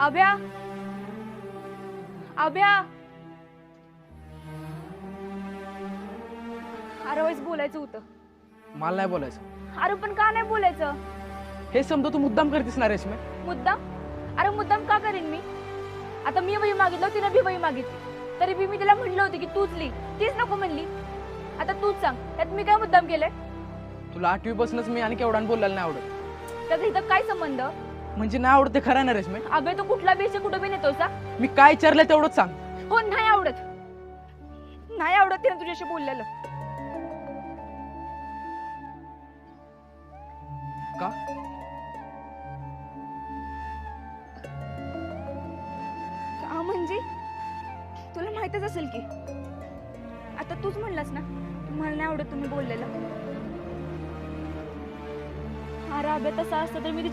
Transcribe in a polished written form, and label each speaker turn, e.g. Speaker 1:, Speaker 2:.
Speaker 1: अभ्या अभ्या अरे वैस बोलायचं होतं.
Speaker 2: मला नाही बोलायचं.
Speaker 1: अरे पण का नाही बोलायचं?
Speaker 2: हे समजा तू मुद्दाम करतेस ना रेशमे.
Speaker 1: मुद्दाम? अरे मुद्दाम का करीन मी? आता मी वही मागितलं, तिने भी वही मागितली, तरी बी मी तिला म्हणलं होतं की तूच लिही, तीच नको म्हणली. आता तूच सांग, त्यात मी काय मुद्दाम केलंय?
Speaker 2: तुला 8वी पासूनच मी आणि केवढा बोलायला नाही आवडत.
Speaker 1: त्याचा इथं काय संबंध?
Speaker 2: म्हणजे नाही आवडत ते खरं आहे ना रेशमे.
Speaker 1: अबे तू कुठला बेस कुठं बी नेतोस का?
Speaker 2: मी काय विचारलं तेवढंच सांग.
Speaker 1: हो नाही आवडत, नाही आवडत तिने तुझ्याशी बोललेलं.
Speaker 2: का?
Speaker 1: का म्हणजे तुला माहितच असेल की आता तूच म्हणलास ना मला नाही आवडत तुम्ही बोललेलं. अरे अबे तसा असतं तर मी